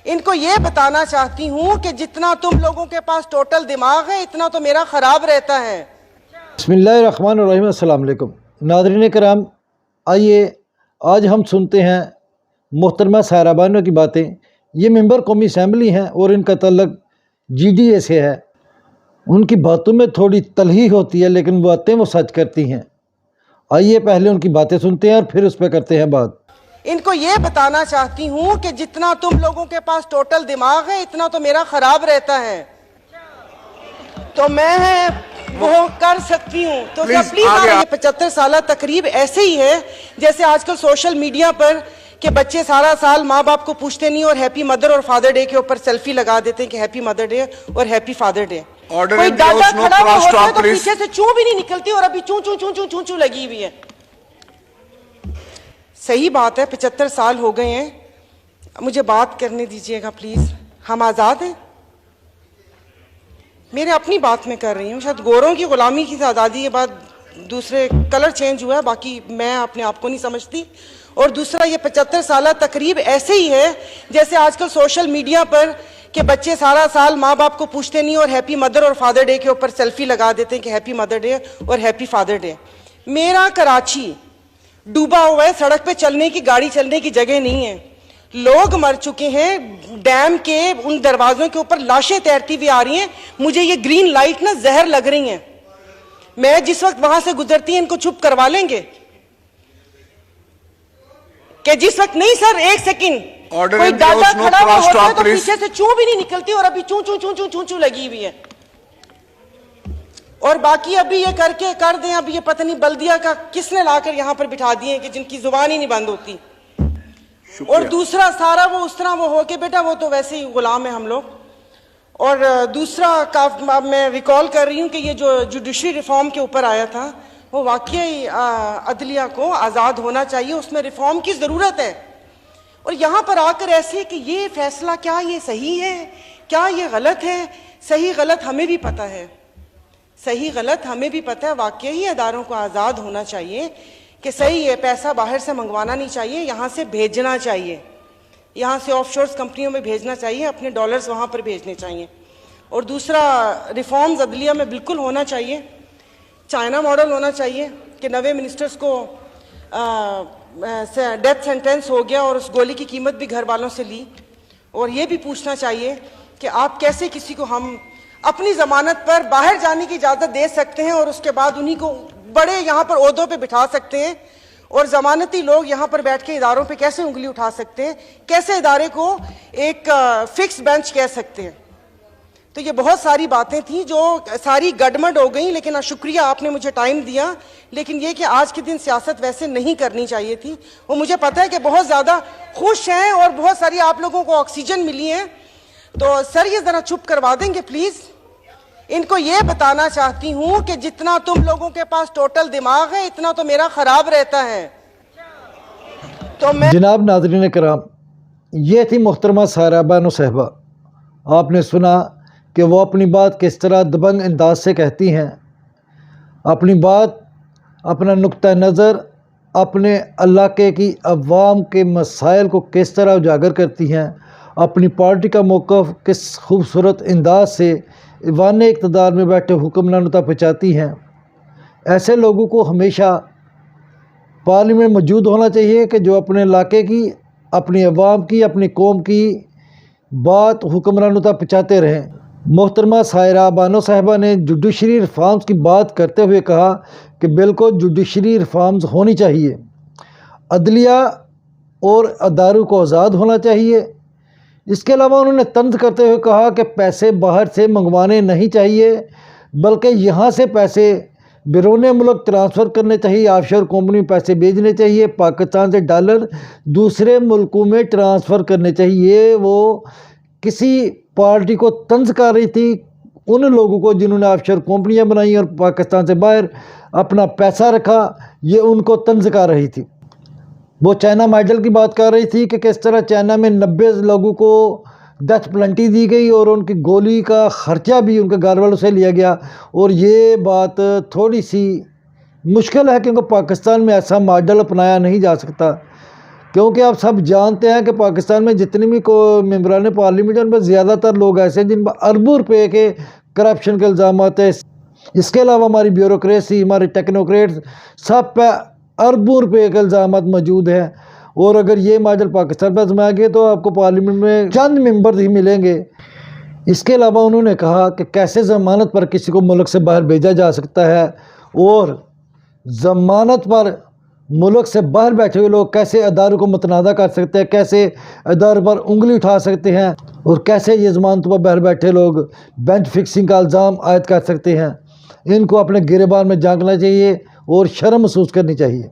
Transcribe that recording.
ان کو یہ بتانا چاہتی ہوں کہ جتنا تم لوگوں کے پاس ٹوٹل دماغ ہے اتنا تو میرا خراب رہتا ہے۔ بسم اللہ الرحمن الرحیم۔ السلام علیکم ناظرین کرام، آئیے آج ہم سنتے ہیں محترمہ سائرہ بانو کی باتیں۔ یہ ممبر قومی اسمبلی ہیں اور ان کا تعلق جی ڈی اے سے ہے۔ ان کی باتوں میں تھوڑی تلخی ہوتی ہے لیکن باتیں وہ سچ کرتی ہیں۔ آئیے پہلے ان کی باتیں سنتے ہیں اور پھر اس پہ کرتے ہیں بات۔ ان کو یہ بتانا چاہتی ہوں کہ جتنا تم لوگوں کے پاس ٹوٹل دماغ ہے اتنا تو میرا خراب رہتا ہے، تو میں وہ کر سکتی ہوں۔ تو پلیز یہ 75 سالہ تقریب ایسے ہی ہے جیسے آج کل سوشل میڈیا پر کہ بچے سارا سال ماں باپ کو پوچھتے نہیں اور ہیپی مدر اور فادر ڈے کے اوپر سیلفی لگا دیتے ہیں کہ ہیپی مدر ڈے اور ہیپی فادر ڈے۔ کوئی ڈاٹا کھڑا ہوا ہوتا ہے تو پیچھے سے چوں بھی نہیں نکلتی اور ابھی چوں چوں چوں چوں چوں چوں لگی ہوئی ہے۔ صحیح بات ہے، 75 سال ہو گئے ہیں، مجھے بات کرنے دیجئے گا پلیز۔ ہم آزاد ہیں، میرے اپنی بات میں کر رہی ہوں۔ شاید گوروں کی غلامی کی آزادی کے بعد دوسرے کلر چینج ہوا ہے، باقی میں اپنے آپ کو نہیں سمجھتی۔ اور دوسرا، یہ 75 سالہ تقریب ایسے ہی ہے جیسے آج کل سوشل میڈیا پر کہ بچے سارا سال ماں باپ کو پوچھتے نہیں اور ہیپی مدر اور فادر ڈے کے اوپر سیلفی لگا دیتے ہیں کہ ہیپی مدر ڈے اور ہیپی فادر ڈے۔ میرا کراچی ڈوبا ہوا ہے، سڑک پہ چلنے کی گاڑی چلنے کی جگہ نہیں ہے، لوگ مر چکے ہیں، ڈیم کے ان دروازوں کے اوپر لاشیں تیرتی ہوئی آ رہی ہیں۔ مجھے یہ گرین لائٹ نا زہر لگ رہی ہیں، میں جس وقت وہاں سے گزرتی ہیں ان کو چپ کروا لیں گے کہ جس وقت نہیں سر، ایک سیکنڈ، کوئی ڈاٹا کھڑا ہوا ہوتا ہے تو پیچھے سے چوں بھی نہیں نکلتی اور ابھی چوں چوں چوں چوں چوں چوں لگی ہوئی ہے۔ اور باقی ابھی یہ کر دیں، اب یہ پتہ نہیں بلدیہ کا کس نے لا کر یہاں پر بٹھا دیے کہ جن کی زبان ہی نہیں بند ہوتی۔ اور دوسرا سارا وہ اس طرح وہ ہو کے بیٹا وہ تو ویسے ہی غلام ہے ہم لوگ۔ اور دوسرا میں ریکال کر رہی ہوں کہ یہ جو جوڈیشری ریفارم کے اوپر آیا تھا وہ واقعی عدلیہ کو آزاد ہونا چاہیے، اس میں ریفارم کی ضرورت ہے۔ اور یہاں پر آ کر ایسے کہ یہ فیصلہ کیا یہ صحیح ہے، کیا یہ غلط ہے؟ صحیح غلط ہمیں بھی پتہ ہے، صحیح غلط ہمیں بھی پتہ ہے۔ واقعی اداروں کو آزاد ہونا چاہیے کہ صحیح ہے، پیسہ باہر سے منگوانا نہیں چاہیے، یہاں سے بھیجنا چاہیے، یہاں سے آف شورز کمپنیوں میں بھیجنا چاہیے، اپنے ڈالرز وہاں پر بھیجنے چاہیے۔ اور دوسرا، ریفارمز عدلیہ میں بالکل ہونا چاہیے، چائنا ماڈل ہونا چاہیے کہ 90 منسٹرز کو ڈیتھ سینٹینس ہو گیا اور اس گولی کی قیمت بھی گھر والوں سے لی۔ اور یہ بھی پوچھنا چاہیے کہ آپ کیسے کسی کو ہم اپنی ضمانت پر باہر جانے کی اجازت دے سکتے ہیں اور اس کے بعد انہی کو بڑے یہاں پر عہدوں پہ بٹھا سکتے ہیں، اور ضمانتی لوگ یہاں پر بیٹھ کے اداروں پہ کیسے انگلی اٹھا سکتے ہیں، کیسے ادارے کو ایک فکس بینچ کہہ سکتے ہیں۔ تو یہ بہت ساری باتیں تھیں جو ساری گڈمڈ ہو گئیں، لیکن شکریہ آپ نے مجھے ٹائم دیا۔ لیکن یہ کہ آج کے دن سیاست ویسے نہیں کرنی چاہیے تھی۔ وہ مجھے پتہ ہے کہ بہت زیادہ خوش ہیں اور بہت ساری آپ لوگوں کو آکسیجن ملی ہے، تو سر یہ ذرا چپ کروا دیں گے پلیز۔ ان کو یہ بتانا چاہتی ہوں کہ جتنا تم لوگوں کے پاس ٹوٹل دماغ ہے اتنا تو میرا خراب رہتا ہے۔ تو میں جناب ناظرین کرام، یہ تھی محترمہ سائرہ بانو صاحبہ۔ آپ نے سنا کہ وہ اپنی بات کس طرح دبنگ انداز سے کہتی ہیں، اپنی بات، اپنا نقطہ نظر، اپنے علاقے کی عوام کے مسائل کو کس طرح اجاگر کرتی ہیں، اپنی پارٹی کا موقف کس خوبصورت انداز سے ایوان اقتدار میں بیٹھے حکمرانوں تک پہنچاتی ہیں۔ ایسے لوگوں کو ہمیشہ پارلیمنٹ میں موجود ہونا چاہیے کہ جو اپنے علاقے کی، اپنی عوام کی، اپنی قوم کی بات حکمرانوں تک پہنچاتے رہیں۔ محترمہ سائرہ بانو صاحبہ نے جوڈیشری ریفارمز کی بات کرتے ہوئے کہا کہ بالکل جوڈیشری ریفارمز ہونی چاہیے، عدلیہ اور اداروں کو آزاد ہونا چاہیے۔ اس کے علاوہ انہوں نے طنز کرتے ہوئے کہا کہ پیسے باہر سے منگوانے نہیں چاہیے بلکہ یہاں سے پیسے بیرون ملک ٹرانسفر کرنے چاہیے، آف شور کمپنی میں پیسے بھیجنے چاہیے، پاکستان سے ڈالر دوسرے ملکوں میں ٹرانسفر کرنے چاہیے۔ وہ کسی پارٹی کو طنز کر رہی تھی، ان لوگوں کو جنہوں نے آف شور کمپنیاں بنائی اور پاکستان سے باہر اپنا پیسہ رکھا، یہ ان کو طنز کر رہی تھی۔ وہ چائنا ماڈل کی بات کر رہی تھی کہ کس طرح چائنا میں 90 لوگوں کو ڈیتھ پلنٹی دی گئی اور ان کی گولی کا خرچہ بھی ان کے گھر والوں سے لیا گیا۔ اور یہ بات تھوڑی سی مشکل ہے کیونکہ پاکستان میں ایسا ماڈل اپنایا نہیں جا سکتا کیونکہ آپ سب جانتے ہیں کہ پاکستان میں جتنی بھی ممبران پارلیمنٹ ہیں ان میں زیادہ تر لوگ ایسے ہیں جن پر اربوں روپے کے کرپشن کے الزامات ہیں. اس کے علاوہ ہماری بیوروکریسی، ہمارے ٹیکنوکریٹس، سب پہ اربوں روپے کے الزامات موجود ہیں. اور اگر یہ ماجر پاکستان پر آزمایا گیا تو آپ کو پارلیمنٹ میں چند ممبر ہی ملیں گے. اس کے علاوہ انہوں نے کہا کہ کیسے ضمانت پر کسی کو ملک سے باہر بھیجا جا سکتا ہے، اور ضمانت پر ملک سے باہر بیٹھے ہوئے لوگ کیسے اداروں کو متنازع کر سکتے ہیں، کیسے اداروں پر انگلی اٹھا سکتے ہیں، اور کیسے یہ ضمانتوں پر باہر بیٹھے لوگ بینچ فکسنگ کا الزام عائد کر سکتے ہیں. ان کو اپنے گریبان میں جھانکنا چاہیے اور شرم محسوس کرنی چاہیے.